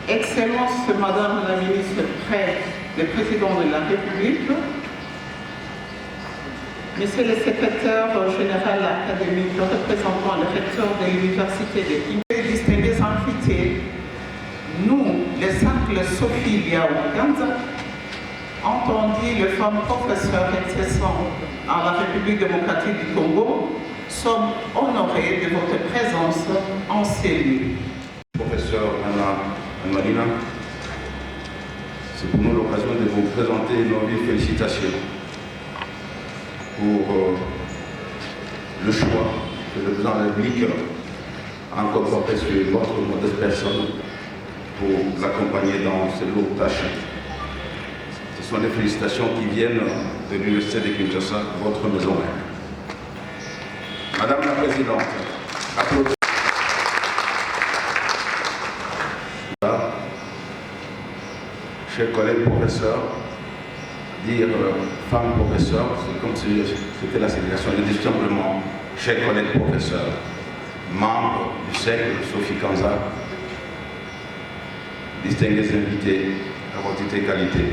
Excellences, Madame la Ministre près le Président de la République, Monsieur le Secrétaire général académique, représentant le recteur de l'Université de Guinée, distingués invités, nous, le cercle Sophie Liao Kanza, entendu les femmes professeurs exerçant à la République démocratique du Congo, sommes honorés de votre présence en ces lieux. Professeur Anna Marina, c'est pour nous l'occasion de vous présenter nos vives félicitations pour le choix que le président de la République a encore porté sur votre modeste personne pour l'accompagner dans ces lourdes tâches. Ce sont des félicitations qui viennent de l'Université de Kinshasa, votre maison mère. Madame la Présidente, applaudissements. Chers collègues professeurs, dire femme professeur, c'est comme si c'était la ségrégation. Je dis simplement, chers collègues professeurs, membres du cercle Sophie Kanza, distingués invités à votre qualité.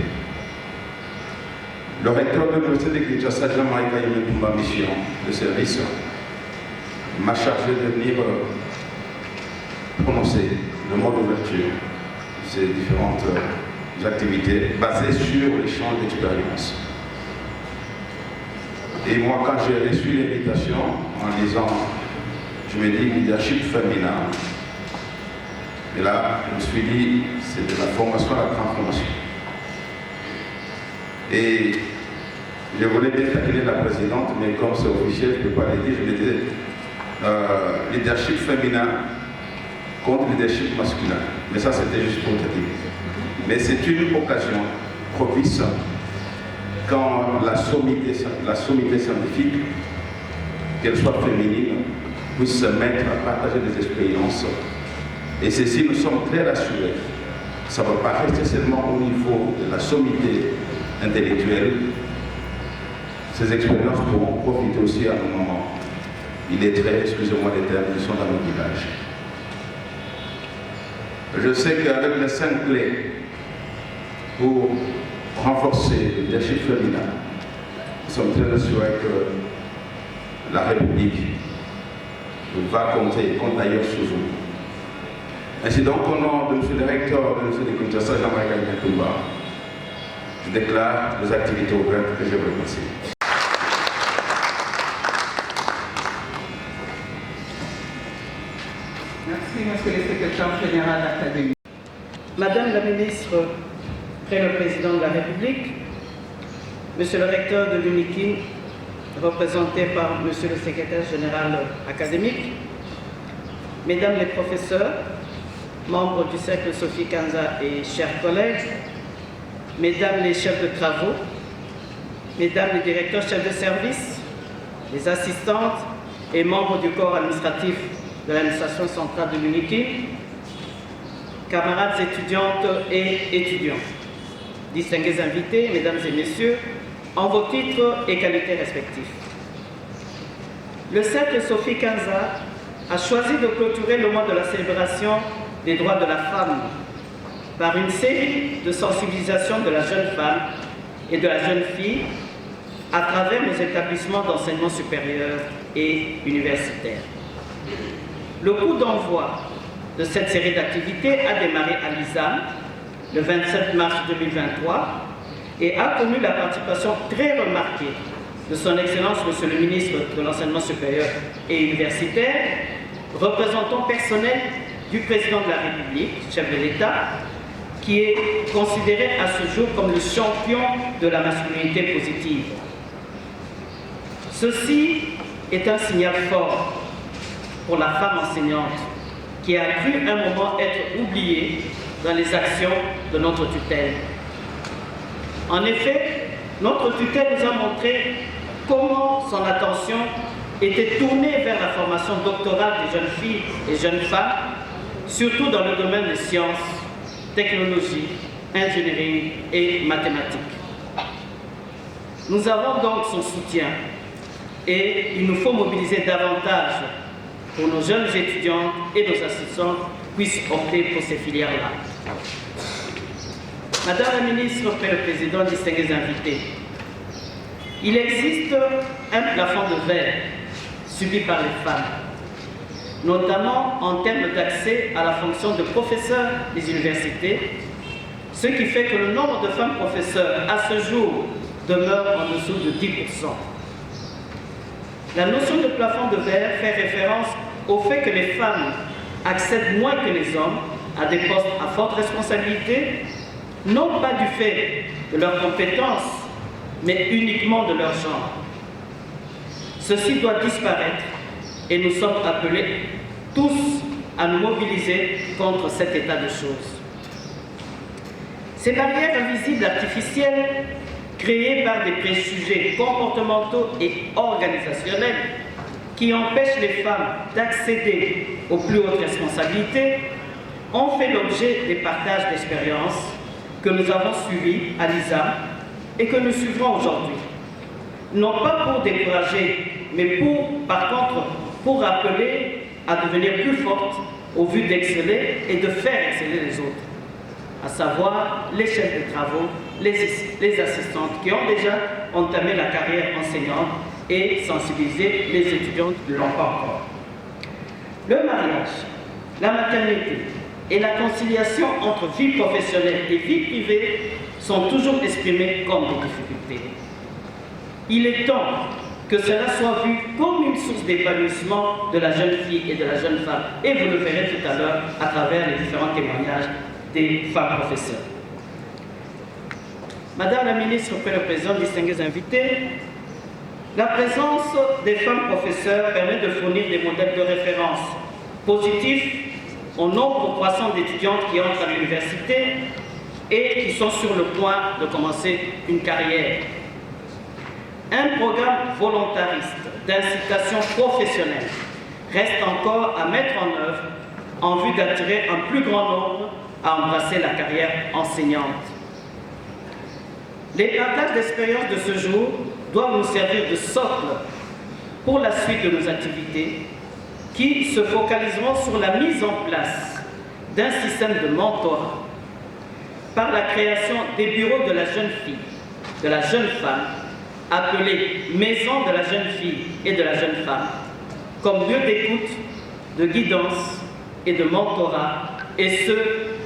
Le recteur de l'Université de Kinshasa, Jean-Marie Kayemetoumba, mission de service, m'a chargé de venir prononcer le mot d'ouverture de ces différentes activités basées sur l'échange d'expériences. Et moi, quand j'ai reçu l'invitation, en disant, je me dis leadership féminin, et là, je me suis dit, c'est de la formation à la transformation. Et je voulais bien taquiner la présidente, mais comme c'est officiel, je ne peux pas le dire, je me disais, leadership féminin contre leadership masculin. Mais ça, c'était juste pour te dire. Mais c'est une occasion propice quand la sommité scientifique, qu'elle soit féminine, puisse se mettre à partager des expériences. Et ceci, nous sommes très rassurés. Ça ne va pas rester seulement au niveau de la sommité intellectuelle. Ces expériences pourront profiter aussi à un moment. Il est très, excusez-moi les termes, qui sont dans nos villages. Je sais qu'avec les 5 clés pour renforcer le leadership féminin, nous sommes très assurés que la République va compter, compte d'ailleurs sur vous. Ainsi donc, au nom de M. le recteur de l'Université de Kinshasa, Jean-Marie Kayemetoumba, je déclare les activités ouvertes que je vous remercie. Merci, Monsieur le Secrétaire général académique. Madame la Ministre, près le Président de la République, Monsieur le recteur de l'UNIKIN, représenté par Monsieur le Secrétaire général académique, Mesdames les professeurs, membres du cercle Sophie Kanza et chers collègues, Mesdames les chefs de travaux, Mesdames les directeurs chefs de service, les assistantes et membres du corps administratif de l'administration centrale de l'UNIKIN, camarades étudiantes et étudiants, distingués invités, mesdames et messieurs, en vos titres et qualités respectifs. Le cercle Sophie Kanza a choisi de clôturer le mois de la célébration des droits de la femme par une série de sensibilisations de la jeune femme et de la jeune fille à travers nos établissements d'enseignement supérieur et universitaire. Le coup d'envoi de cette série d'activités a démarré à l'ISAM le 27 mars 2023 et a connu la participation très remarquée de son Excellence Monsieur le ministre de l'Enseignement supérieur et universitaire, représentant personnel du Président de la République, chef de l'État, qui est considéré à ce jour comme le champion de la masculinité positive. Ceci est un signal fort pour la femme enseignante qui a cru un moment être oubliée dans les actions de notre tutelle. En effet, notre tutelle nous a montré comment son attention était tournée vers la formation doctorale des jeunes filles et jeunes femmes, surtout dans le domaine des sciences, technologies, ingénierie et mathématiques. Nous avons donc son soutien et il nous faut mobiliser davantage pour nos jeunes étudiants et nos assistants puisse opter pour ces filières-là. Madame la ministre, auprès le président, distingués invités, il existe un plafond de verre subi par les femmes, notamment en termes d'accès à la fonction de professeur des universités, ce qui fait que le nombre de femmes professeurs à ce jour demeure en dessous de 10%. La notion de plafond de verre fait référence au fait que les femmes accèdent moins que les hommes à des postes à forte responsabilité, non pas du fait de leurs compétences, mais uniquement de leur genre. Ceci doit disparaître et nous sommes appelés tous à nous mobiliser contre cet état de choses. Ces barrières invisibles artificielles, créées par des préjugés comportementaux et organisationnels qui empêchent les femmes d'accéder aux plus hautes responsabilités, ont fait l'objet des partages d'expériences que nous avons suivis à l'ISAM et que nous suivrons aujourd'hui. Non pas pour décourager, mais par contre, pour rappeler à devenir plus fortes au vu d'exceller et de faire exceller les autres, à savoir les chefs de travaux, les assistantes qui ont déjà entamé la carrière enseignante et sensibiliser les étudiantes qui ne l'ont pas encore. Le mariage, la maternité et la conciliation entre vie professionnelle et vie privée sont toujours exprimés comme des difficultés. Il est temps que cela soit vu comme une source d'épanouissement de la jeune fille et de la jeune femme. Et vous le verrez tout à l'heure à travers les différents témoignages des femmes professeurs. Madame la ministre, auprès du président, distingués invités, la présence des femmes professeurs permet de fournir des modèles de référence positifs au nombre croissant d'étudiantes qui entrent à l'université et qui sont sur le point de commencer une carrière. Un programme volontariste d'incitation professionnelle reste encore à mettre en œuvre en vue d'attirer un plus grand nombre à embrasser la carrière enseignante. Les partages d'expérience de ce jour doivent nous servir de socle pour la suite de nos activités qui se focaliseront sur la mise en place d'un système de mentorat par la création des bureaux de la jeune fille, de la jeune femme, appelés Maison de la jeune fille et de la jeune femme, comme lieu d'écoute, de guidance et de mentorat, et ce,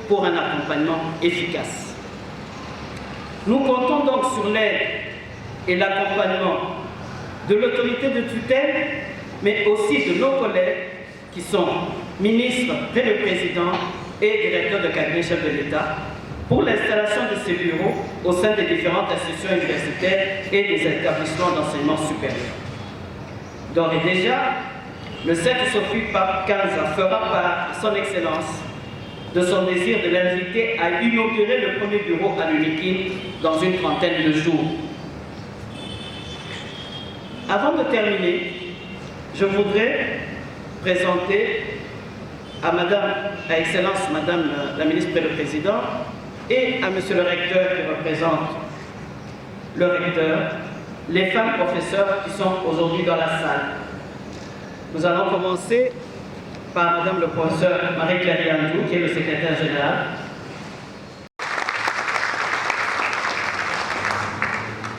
pour un accompagnement efficace. Nous comptons donc sur l'aide et l'accompagnement de l'autorité de tutelle, mais aussi de nos collègues qui sont ministres, près le président et directeurs de cabinet chef de l'État, pour l'installation de ces bureaux au sein des différentes institutions universitaires et des établissements d'enseignement supérieur. D'ores et déjà, le 7 Sophie Pape Kanza fera part à son Excellence de son désir de l'inviter à inaugurer le premier bureau à l'UNIKIN dans une trentaine de jours. Avant de terminer, je voudrais présenter à Excellence Madame la ministre et le Président et à Monsieur le recteur qui représente le recteur, les femmes professeurs qui sont aujourd'hui dans la salle. Nous allons commencer par Madame le professeur Marie-Claire Yandou, qui est le secrétaire général.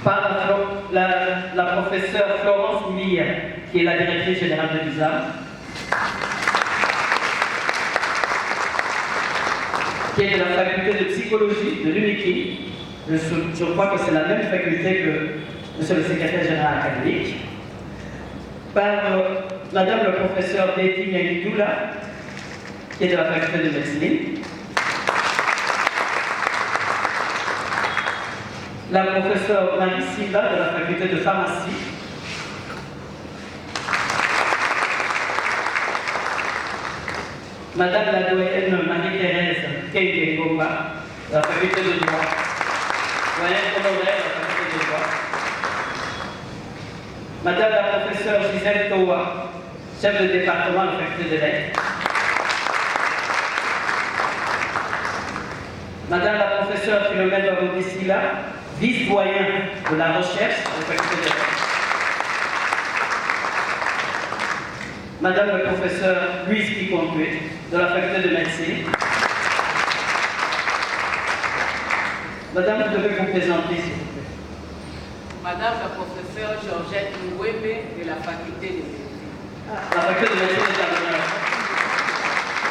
Par la professeure Florence Mille, qui est la directrice générale de l'ISAM, qui est de la faculté de psychologie de l'UNIKIN. Je crois que c'est la même faculté que Monsieur le secrétaire général académique. Par Madame le professeur Betty Nyangidoula, qui est de la faculté de médecine. La professeure Marie Silva de la faculté de pharmacie. Madame la doyenne Marie-Thérèse Keïgengomba de la faculté de droit. Doyenne honoraire de la faculté de droit. Madame la professeure Gisèle Towa, chef de département de la faculté de lettres. Madame la professeure Philomène Babodissila, vice-doyen de la recherche de la faculté de lettres. Madame le professeur Louise Kikontué, de la faculté de médecine. Madame, vous devez vous présenter, s'il vous plaît. Madame la professeure Georgette Mouébé de la faculté de médecine. La faculté de médecine est à l'honneur.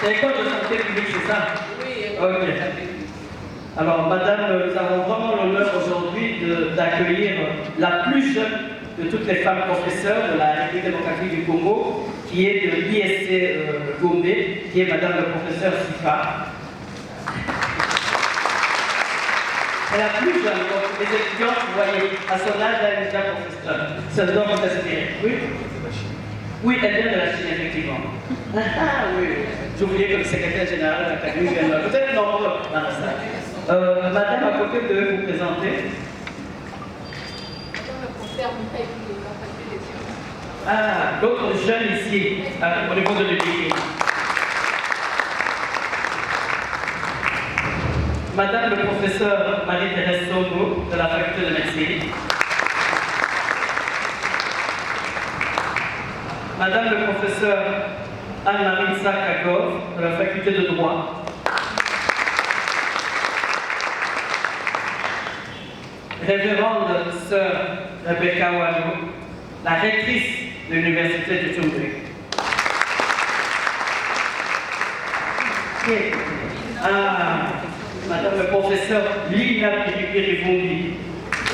C'est l'école de santé publique, c'est ça? Oui, école de Ok. santé publique. Alors, madame, nous avons vraiment l'honneur aujourd'hui d'accueillir la plus jeune de toutes les femmes professeurs de la République démocratique du Congo, qui est de l'ISC Gombe, qui est madame le professeur Sifa. C'est la plus jeune, donc les étudiants, vous voyez, à son âge, elle est déjà professeure. Ça doit vous inspirer. Oui? Oui, elle vient de la Chine, effectivement. Ah oui, j'ai oublié que le secrétaire général de l'Académie vient de là. Vous êtes nombreux dans la salle. Madame, à côté de vous présenter. Madame le professeur Mouébé de la faculté des sciences. Ah, l'autre jeune ici, au niveau de l'UDI. Madame le professeur Marie-Thérèse Sogo de la faculté de médecine. Madame le professeur Anne-Marie Sakakov de la faculté de droit. Révérende sœur Rebecca Wano, la rectrice de l'université de Tchoumbé. Ah, Madame le professeur Lina Pirivumbi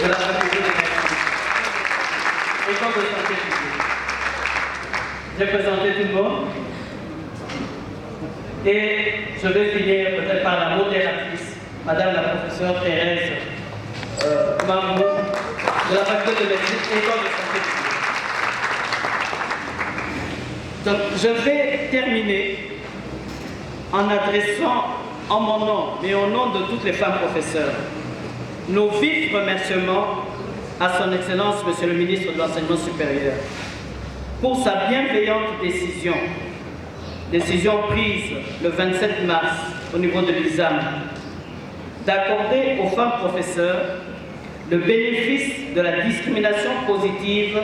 de la faculté de médecine. École de santé publique. J'ai présenté tout le monde. Et je vais finir peut-être par la modératrice, Madame la professeure Thérèse Mamou de la faculté de médecine, école de santé publique. Donc, je vais terminer en adressant en mon nom, mais au nom de toutes les femmes professeurs, nos vifs remerciements à son Excellence, Monsieur le ministre de l'Enseignement supérieur, pour sa bienveillante décision prise le 27 mars au niveau de l'ISAM, d'accorder aux femmes professeurs le bénéfice de la discrimination positive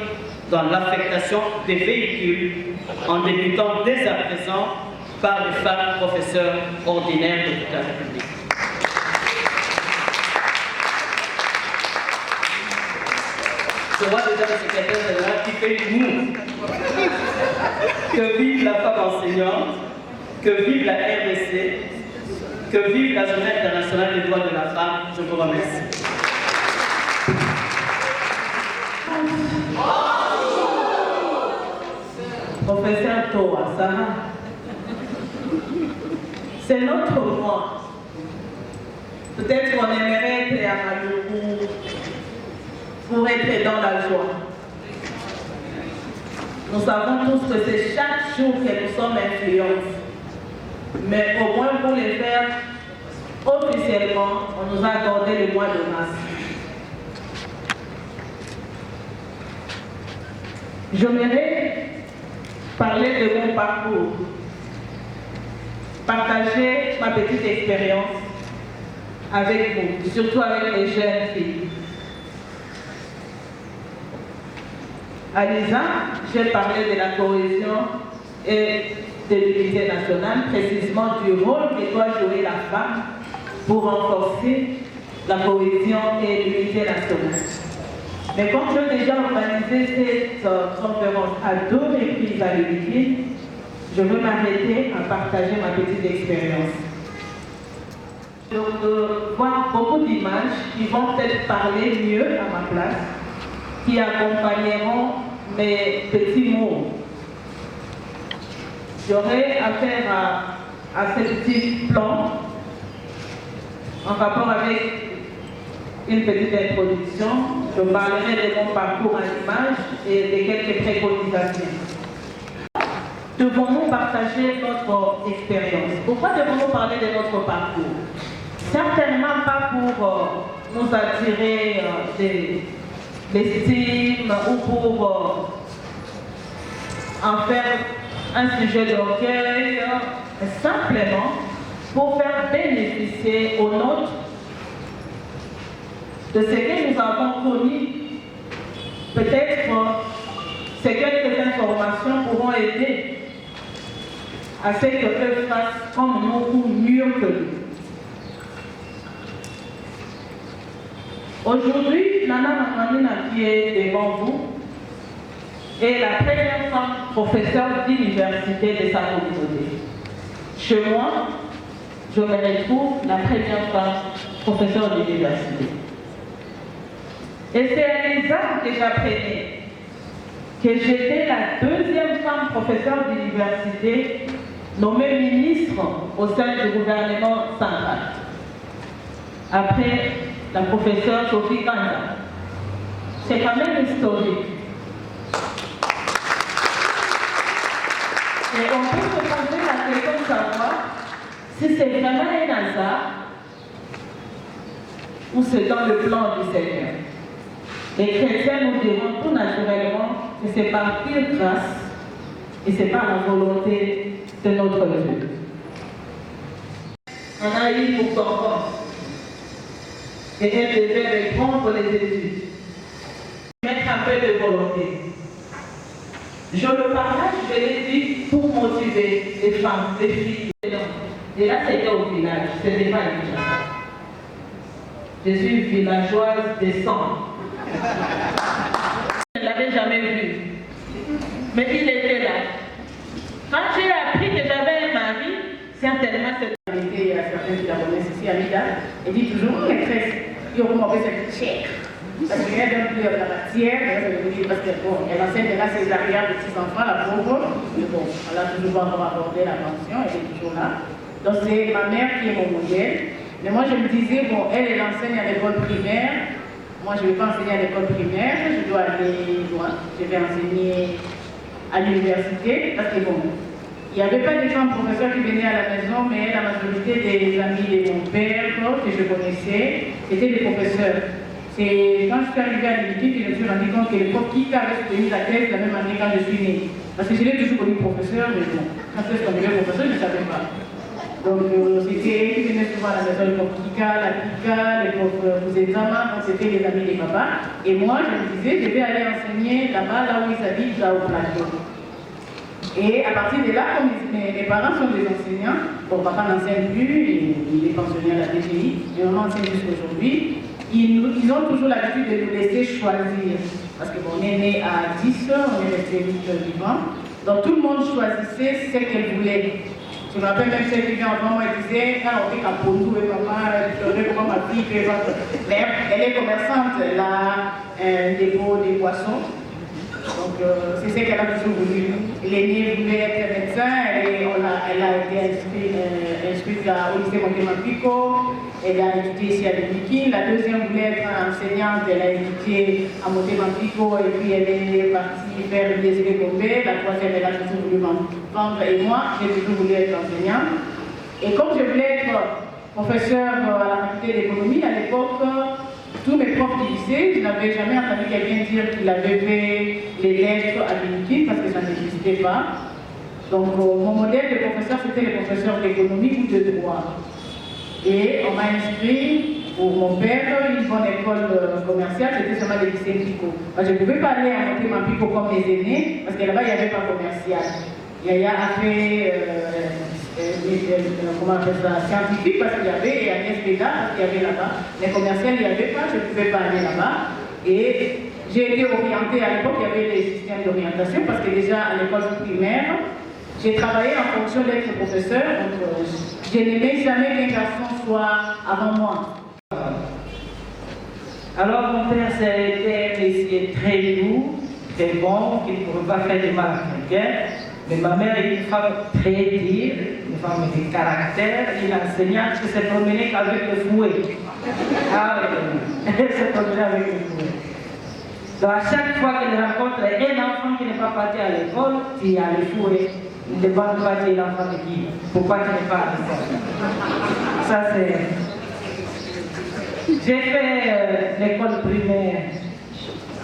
dans l'affectation des véhicules en débutant dès à présent par les femmes professeurs ordinaires de toute la République. Je vois déjà le secrétaire général qui fait nous. Que vive la femme enseignante, que vive la RDC, que vive la Journée internationale des droits de la femme. Je vous remercie. Professeur Toa, ça va? C'est notre mois. Peut-être qu'on aimerait être à Malourou pour être dans la joie. Nous savons tous que c'est chaque jour que nous sommes influents. Mais au moins pour les faire officiellement, on nous a accordé le mois de mars. J'aimerais parler de mon parcours, partager ma petite expérience avec vous, surtout avec les jeunes filles. À l'ISA, j'ai parlé de la cohésion et de l'unité nationale, précisément du rôle que doit jouer la femme pour renforcer la cohésion et l'unité nationale. Mais comme j'ai déjà organisé cette conférence à 2 reprises à l'UNIKIN, je veux m'arrêter à partager ma petite expérience. Je vois beaucoup d'images qui vont peut-être parler mieux à ma place, qui accompagneront mes petits mots. J'aurai affaire à ce petit plan en rapport avec une petite introduction. Je parlerai de mon parcours en image et de quelques préconisations. Devons-nous partager notre expérience? Pourquoi devons-nous parler de notre parcours? Certainement pas pour nous attirer l'estime ou pour en faire un sujet d'orgueil, mais simplement pour faire bénéficier aux nôtres de ce que nous avons connu. Peut-être ces quelques informations pourront aider à ce qu'eux fassent comme nous ou mieux que nous. Aujourd'hui, Nana Makamina qui est devant vous est la première femme professeure d'université de sa communauté. Chez moi, je me retrouve la première femme professeure d'université. Et c'est à l'examen que j'apprenais que j'étais la deuxième femme professeure d'université nommée ministre au sein du gouvernement central. Après la professeure Sophie Kanda. C'est quand même historique. Et on peut se poser la question de savoir si c'est vraiment un hasard ou c'est dans le plan du Seigneur. Les chrétiens nous diront tout naturellement que c'est par pure grâce et c'est par la volonté de notre Dieu. On a eu pour comprendre et elle devait reprendre les études, mettre un peu de volonté. Je le partage, je l'ai dit, pour motiver les femmes, les filles. Et là, c'était au village, ce n'était pas une chose. Je suis villageoise des sangs. Je ne l'avais jamais vu. Mais il était là. Quand j'ai appris que j'avais un mari, certainement cette il y a certains qui la connaissent ici à Lida, elle dit toujours maîtresse, il y a beaucoup de chèque. Parce qu'elle donne plus de la matière, parce qu'elle enseigne là ses arrières de petits enfants, la pauvre, mais bon, elle a toujours pas encore abordé la pension, elle est toujours là. Donc c'est ma mère qui est mon modèle. Mais moi je me disais, bon, elle enseigne à l'école primaire. Moi je ne vais pas enseigner à l'école primaire, je dois aller loin. Je vais enseigner à l'université, parce que bon, il n'y avait pas des femmes professeurs qui venaient à la maison, mais la majorité des amis de mon père que je connaissais, c'était des professeurs. C'est quand je suis arrivée à l'université que je me suis rendu compte que le prof qui avait soutenu la thèse la même année quand je suis née. Parce que je l'ai toujours connu professeur, mais bon, quand est-ce qu'on devait professeur, je ne savais pas. Donc c'était elle qui venait souvent à la maison, le prof Kika, la Kika, les profs aux examens, donc c'était les amis des papas. Et moi, je me disais, je vais aller enseigner là-bas, là où ils habitent, là au plateau. Et à partir de là, comme mes parents sont des enseignants, bon, papa n'enseigne plus, il est pensionné à la DGI, mais maman enseigne jusqu'aujourd'hui. Ils ont toujours l'habitude de nous laisser choisir. Parce qu'on est né à 10, on est resté 8 vivants. Donc tout le monde choisissait ce qu'elle voulait. Je me rappelle même celle qui vient en moi, elle disait, quand on fait qu'à Pondou et maman, je pleurais comment ma fille fait. Mais elle est commerçante, elle a un dépôt des poissons. Donc c'est ce qu'elle a toujours voulu. L'aînée voulait être médecin, elle a été inscrite au lycée Montemampico, elle a étudié ici à l'Unikin. La deuxième voulait être enseignante, elle a étudié à Montemampico et puis elle est partie faire le DSB Gombe. La troisième, elle a toujours voulu vendre et moi, j'ai toujours voulu être enseignante. Et comme je voulais être professeur à la faculté d'économie, à l'époque, tous mes profs du lycée, je n'avais jamais entendu quelqu'un dire qu'il avait fait les lettres à l'unique parce que ça n'existait pas. Donc mon modèle de professeur, c'était les professeurs d'économie ou de droit. Et on m'a inscrit pour mon père une bonne école commerciale, c'était seulement le lycée Pico. Je ne pouvais pas aller à Montemampico comme les aînés parce que là-bas il n'y avait pas commercial. Yaya a fait comment on appelle ça, scientifique parce qu'il y avait, et Agnès Béda parce qu'il y avait là-bas. Mais commercial, il n'y avait pas, je ne pouvais pas aller là-bas. Et j'ai été orientée, à l'époque, il y avait les systèmes d'orientation parce que déjà à l'école primaire, j'ai travaillé en fonction d'être professeur. Donc, je n'aimais jamais qu'un garçon soit avant moi. Alors mon père, c'était un messier très doux, très bon, qui ne pouvait pas faire de mal à quelqu'un. Mais ma mère est une femme très dure, une femme de caractère, une enseignante qui s'est promenée qu'avec le fouet. Ah oui, elle s'est promenée avec le fouet. Donc à chaque fois qu'elle rencontre un enfant qui n'est pas parti à l'école, tu as le fouet. Il demande toi, tu es l'enfant de qui? Pourquoi tu n'es pas à l'école? Ça c'est... J'ai fait l'école primaire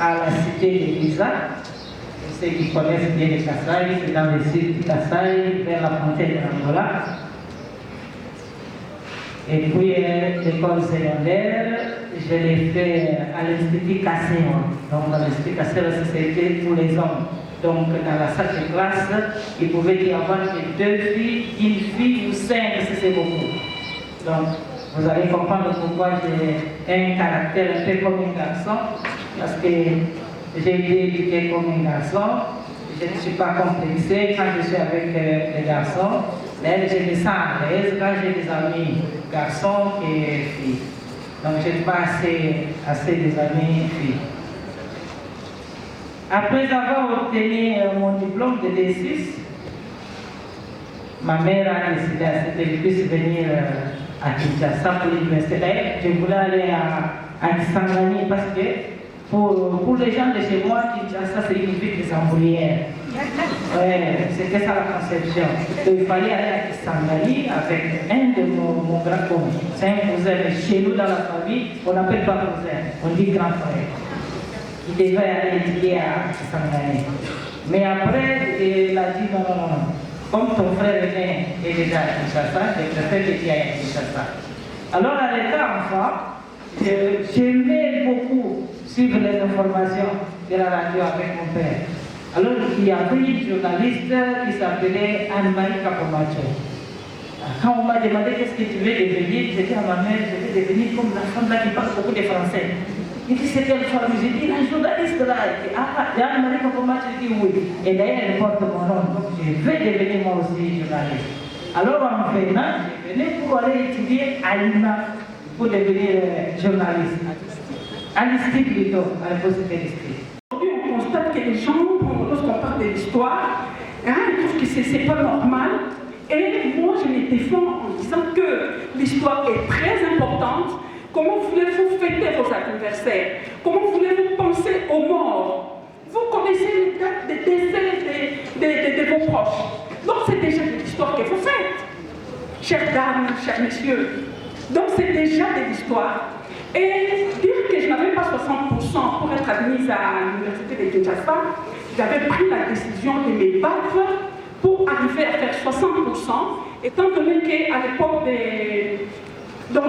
à la cité de Lisa. Ceux qui connaissent bien les Kasaï, c'est dans le sud du Kasaï, vers la frontière de l'Angola. Et puis l'école secondaire, je l'ai fait à l'Institut Casséon. Donc l'Institut Casséon, c'était pour les hommes. Donc, dans la salle de classe, il pouvait y avoir que 2 filles, une fille ou 5, si c'est beaucoup. Donc, vous allez comprendre pourquoi j'ai un caractère un peu comme un garçon, parce que j'ai été éduquée comme un garçon. Je ne suis pas complexée quand je suis avec les garçons, mais je me sens à l'aise quand j'ai des amis garçons et filles. Donc, je n'ai pas assez des amis filles. Après avoir obtenu mon diplôme de D6, ma mère a décidé à ce que je puisse venir à Kinshasa pour l'université. Je voulais aller à Kisangani parce que pour les gens de chez moi, Kinshasa c'est une ville des embrouillères. Ouais, c'était ça la conception. Il fallait aller à Kisangani avec un de mon grand commis. C'est un cousin, mais chez nous dans la famille, on n'appelle pas cousin, on dit grand frère. Il devait aller étudier à Kisangani. Mais après, il a dit non, non, non. Comme ton frère est déjà à Kinshasa, je préfère que tu ailles à Kinshasa. Alors, à l'état enfant, j'aimais beaucoup suivre les informations de la radio avec mon père. Alors, il y avait une journaliste qui s'appelait Anne-Marie Capomacho. Quand on m'a demandé qu'est-ce que tu veux devenir, j'ai dit à ma mère, je vais devenir comme la femme là qui parle beaucoup de français. Il dit, c'est quelle femme? J'ai dit, la journaliste là. Il dit, ah, Anne-Marie Capomacho, j'ai dit oui. Et d'ailleurs, elle porte mon nom, donc je vais devenir moi aussi journaliste. Alors, en venant, je venais pour aller étudier à l'INA pour devenir journaliste. À l'ISTI plutôt, à l'université d'Isti. Aujourd'hui, on constate que les gens, lorsqu'on parle de l'histoire, ils trouvent que c'est pas normal. Et moi, je les défends en disant que l'histoire est très importante. Comment voulez-vous fêter vos anniversaires? Comment voulez-vous penser aux morts? Vous connaissez les dates de décès de vos proches. Donc c'est déjà de l'histoire que vous faites. Chères dames, chers messieurs. Donc c'est déjà de l'histoire. Et dire que je n'avais pas 60% pour être admise à l'université de Kinshasa, j'avais pris la décision de me battre pour arriver à faire 60%, étant donné qu'à l'époque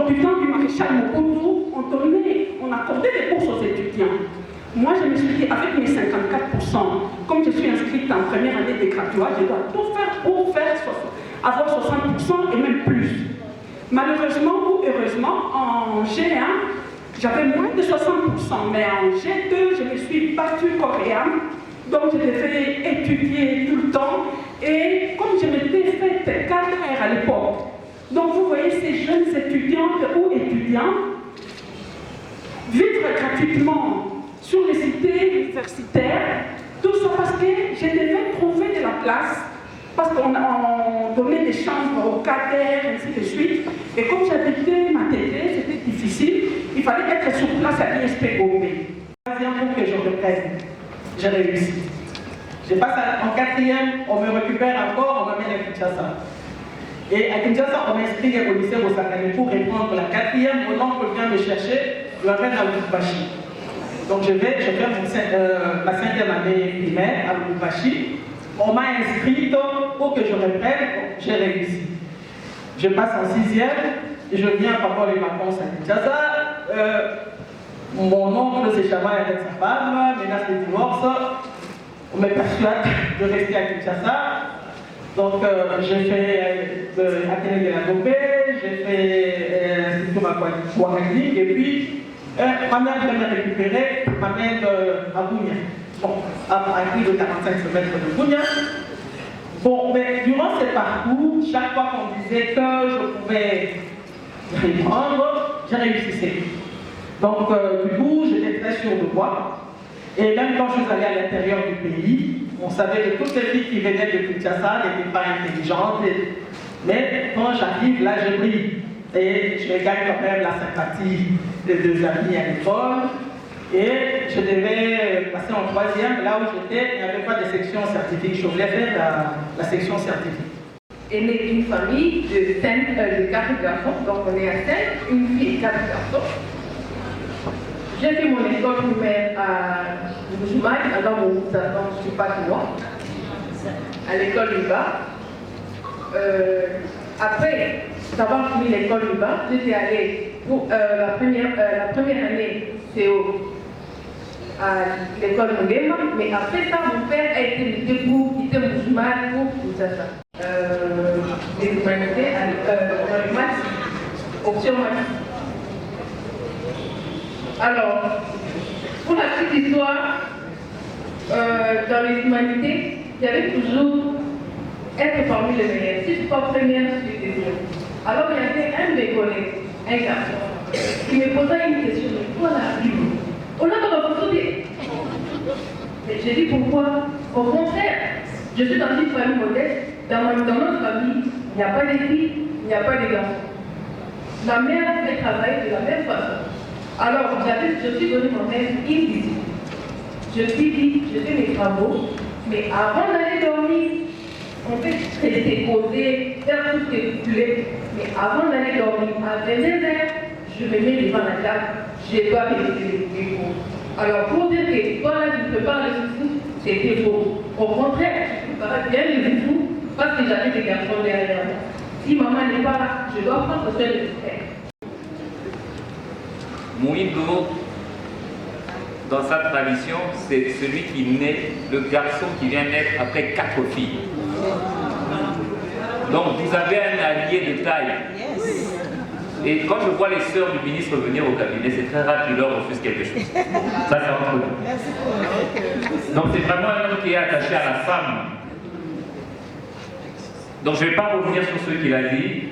du temps du maréchal Mobutu, on accordait des bourses aux étudiants. Moi, je me suis dit, avec mes 54%, comme je suis inscrite en première année de graduat, je dois tout faire pour avoir 60% et même plus. Malheureusement ou heureusement, en G1, j'avais moins de 60%, mais en G2, je me suis battue corps et âme. Donc, je devais étudier tout le temps. Et comme je m'étais faite carrière à l'époque, donc vous voyez ces jeunes étudiantes ou étudiants vivre gratuitement sur les cités universitaires, tout ça parce que je devais trouver de la place, parce qu'on donnait des chambres aux cadres, ainsi de suite. Et comme j'habitais ma télé, c'était difficile, il fallait être sur place à l'ISP Gombe. Troisième cours que je reprenne, j'ai réussi. Je passe en quatrième, on me récupère encore, on m'amène à Kinshasa. Et à Kinshasa, on m'inscrit au lycée Bosakane pour répondre la quatrième. Mon oncle vient me chercher, je m'amène à Lubumbashi. Donc je fais ma 5e année primaire à Lubumbashi. On m'a inscrit pour que je reprenne, j'ai réussi. Je passe en 6e, je viens pendant les vacances à Kinshasa. Mon oncle se chamaille avec sa femme, menace de divorce. On me persuade de rester à Kinshasa. Donc j'ai fait l'atelier de la Gombe, j'ai fait l'Institut Ouagadougou, et puis ma mère vient me récupérer, m'amène à Bounia. Bon, à plus de 45 km de Bounia. Bon, mais durant ce parcours, chaque fois qu'on disait que je pouvais reprendre, je réussissais. Donc du coup, j'étais très sûre de moi. Et même quand je suis allée à l'intérieur du pays, on savait que toutes les filles qui venaient de Kinshasa n'étaient pas intelligentes. Mais quand j'arrive, là, je brille. Et je gagne quand même la sympathie des 2 amis à l'école. Et je devais passer en 3e, là où j'étais, il n'y avait pas de section scientifique. Je voulais faire la section scientifique. Est née d'une famille de 4 garçons, donc on est à 5, une fille et 4 garçons. J'ai fait mon école primaire à Boujoumaï, alors mon je ne suis pas chinois, à l'école du bas. Après avoir fini l'école du bas, j'étais allée pour la première année CO à l'école Mouguema, mais après ça, mon père a été muté pour quitter Moujoumane pour ça. Les humanités dans les maths, option maths. Alors, pour la petite histoire, dans les humanités, il y avait toujours être parmi les meilleurs. Si je suis pas première, je suis deuxième. Alors, il y avait un de mes collègues, un garçon, qui me posait une question, mais pourquoi la Bible? On a pas refusé. Mais j'ai dit pourquoi? Au contraire, je suis dans une famille modeste. Dans notre famille, il n'y a pas de filles, il n'y a pas de garçons. La mère fait travailler de la même façon. Alors, je suis venue mon mère une visite. Je suis dit, je fais mes travaux, mais avant d'aller dormir, on peut rester posé, faire tout ce que vous voulez, mais avant d'aller dormir, à 22h, je me mets devant la table, je dois réviser les cours. Alors, pour dire que toi là, tu ne peux pas le foufou, c'était faux. Au contraire, je préparais bien le foufou parce que j'avais des garçons derrière moi. Si maman n'est pas là, je dois prendre soin de mon frère. Mouindo, dans sa tradition, c'est celui qui naît, le garçon qui vient naître après 4 filles. Donc vous avez un allié de taille. Et quand je vois les sœurs du ministre venir au cabinet, c'est très rare qu'il leur refuse quelque chose. Ça, c'est entre nous. Donc c'est vraiment un homme qui est attaché à la femme. Donc je ne vais pas revenir sur ce qu'il a dit,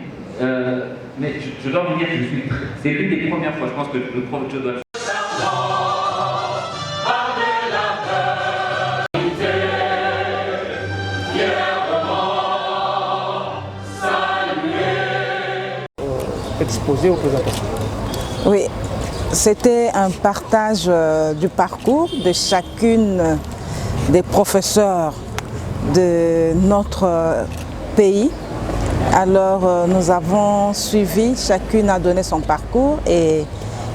mais je dois vous dire que c'est l'une des premières fois, je pense que le prof Joe doit le faire. Exposé aux présentations. Oui, c'était un partage du parcours de chacune des professeurs de notre pays. Alors nous avons suivi, chacune a donné son parcours et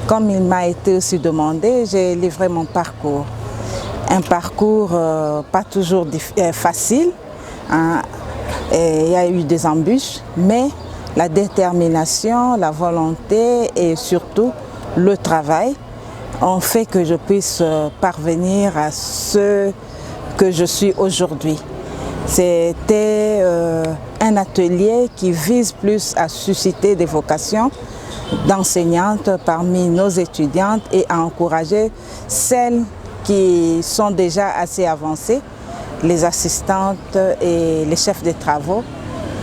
comme il m'a été aussi demandé, j'ai livré mon parcours. Un parcours pas toujours facile, hein, et il y a eu des embûches, mais la détermination, la volonté et surtout le travail ont fait que je puisse parvenir à ce que je suis aujourd'hui. C'était un atelier qui vise plus à susciter des vocations d'enseignantes parmi nos étudiantes et à encourager celles qui sont déjà assez avancées, les assistantes et les chefs de travaux,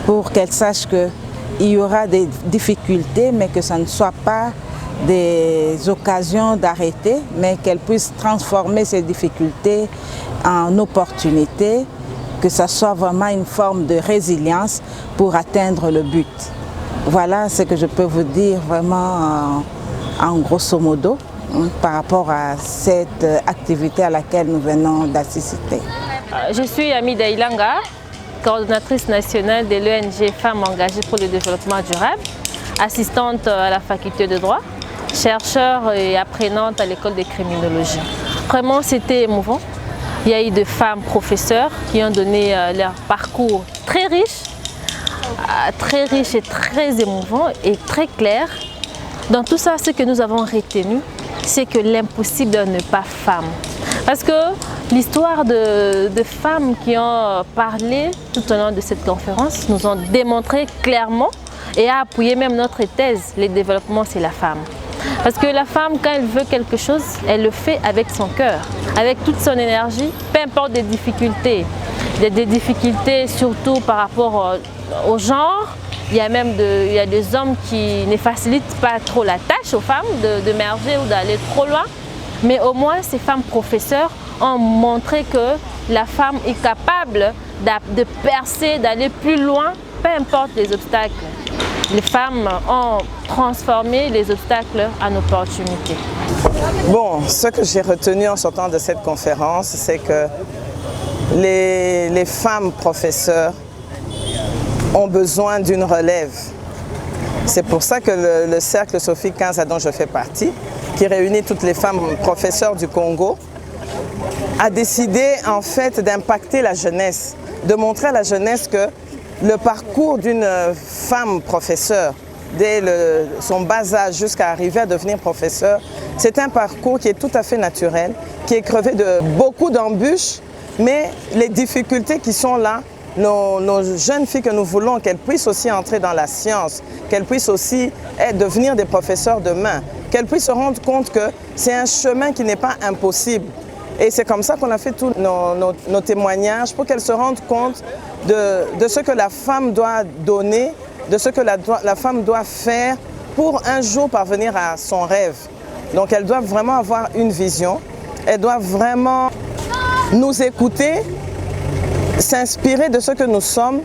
pour qu'elles sachent qu'il y aura des difficultés, mais que ça ne soit pas des occasions d'arrêter, mais qu'elles puissent transformer ces difficultés en opportunités, que ça soit vraiment une forme de résilience pour atteindre le but. Voilà ce que je peux vous dire vraiment en grosso modo par rapport à cette activité à laquelle nous venons d'assister. Je suis Amida Ilanga, coordonnatrice nationale de l'ONG Femmes engagées pour le développement durable, assistante à la faculté de droit, chercheure et apprenante à l'école de criminologie. Vraiment, c'était émouvant. Il y a eu des femmes professeurs qui ont donné leur parcours très riche et très émouvant et très clair. Dans tout ça, ce que nous avons retenu, c'est que l'impossible n'est pas femme. Parce que l'histoire de femmes qui ont parlé tout au long de cette conférence nous ont démontré clairement et a appuyé même notre thèse, le développement c'est la femme. Parce que la femme, quand elle veut quelque chose, elle le fait avec son cœur, avec toute son énergie, peu importe des difficultés. Des difficultés surtout par rapport au genre. Il y a même des hommes qui ne facilitent pas trop la tâche aux femmes d'émerger ou d'aller trop loin. Mais au moins, ces femmes professeurs ont montré que la femme est capable de percer, d'aller plus loin, peu importe les obstacles. Les femmes ont transformé les obstacles en opportunités. Bon, ce que j'ai retenu en sortant de cette conférence, c'est que les femmes professeurs ont besoin d'une relève. C'est pour ça que le cercle Sophie 15 dont je fais partie, qui réunit toutes les femmes professeurs du Congo, a décidé en fait d'impacter la jeunesse, de montrer à la jeunesse que le parcours d'une femme professeure dès son bas âge jusqu'à arriver à devenir professeur, c'est un parcours qui est tout à fait naturel, qui est crevé de beaucoup d'embûches, mais les difficultés qui sont là, nos jeunes filles que nous voulons, qu'elles puissent aussi entrer dans la science, qu'elles puissent aussi devenir des professeurs demain, qu'elles puissent se rendre compte que c'est un chemin qui n'est pas impossible. Et c'est comme ça qu'on a fait tous nos témoignages, pour qu'elles se rendent compte de ce que la femme doit donner, de ce que la femme doit faire pour un jour parvenir à son rêve. Donc elles doivent vraiment avoir une vision, elles doivent vraiment nous écouter, s'inspirer de ce que nous sommes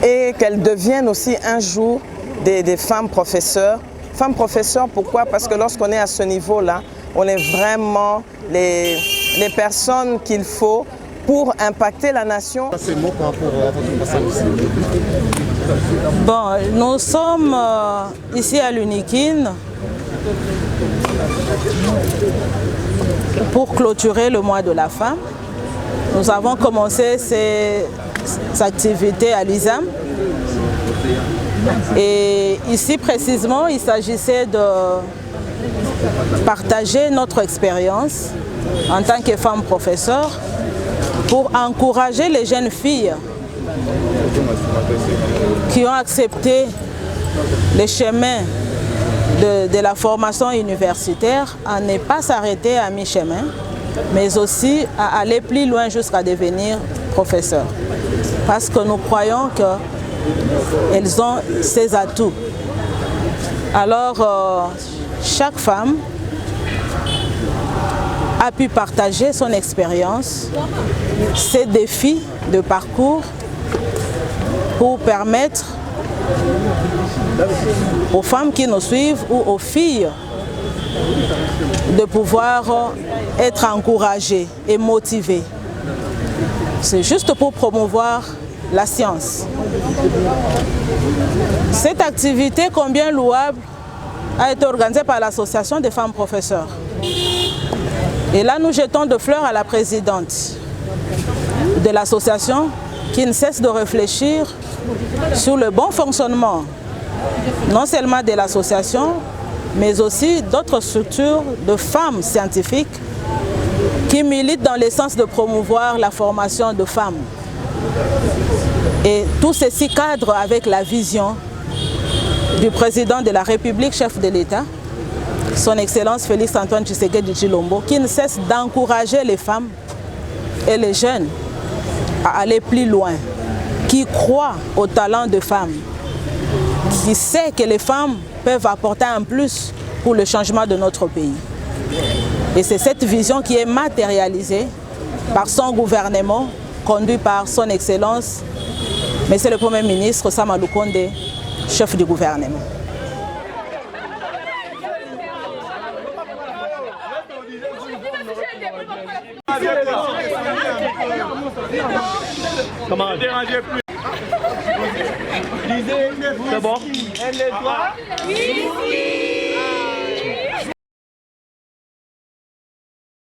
et qu'elles deviennent aussi un jour des femmes professeurs. Femmes professeurs, pourquoi? Parce que lorsqu'on est à ce niveau-là, on est vraiment les personnes qu'il faut pour impacter la nation. Bon, nous sommes ici à l'UNIKIN pour clôturer le mois de la femme. Nous avons commencé ces activités à l'ISAM. Et ici précisément, il s'agissait de partager notre expérience en tant que femme professeure pour encourager les jeunes filles qui ont accepté les chemins de la formation universitaire à ne pas s'arrêter à mi-chemin, mais aussi à aller plus loin jusqu'à devenir professeur. Parce que nous croyons qu'elles ont ces atouts. Alors, chaque femme a pu partager son expérience, ses défis de parcours pour permettre aux femmes qui nous suivent ou aux filles de pouvoir être encouragées et motivées. C'est juste pour promouvoir la science. Cette activité, combien louable, a été organisée par l'Association des femmes professeurs. Et là, nous jetons de fleurs à la présidente de l'association qui ne cesse de réfléchir sur le bon fonctionnement, non seulement de l'association, mais aussi d'autres structures de femmes scientifiques qui militent dans le sens de promouvoir la formation de femmes. Et tout ceci cadre avec la vision du président de la République, chef de l'État, son Excellence Félix Antoine Tshisekedi Tshilombo, qui ne cesse d'encourager les femmes et les jeunes à aller plus loin, qui croit au talent de femmes, qui sait que les femmes peuvent apporter un plus pour le changement de notre pays. Et c'est cette vision qui est matérialisée par son gouvernement, conduit par son Excellence, Monsieur le Premier ministre Sama Lukonde, chef du gouvernement. Comment dérangez plus. C'est bon? Elle les doit.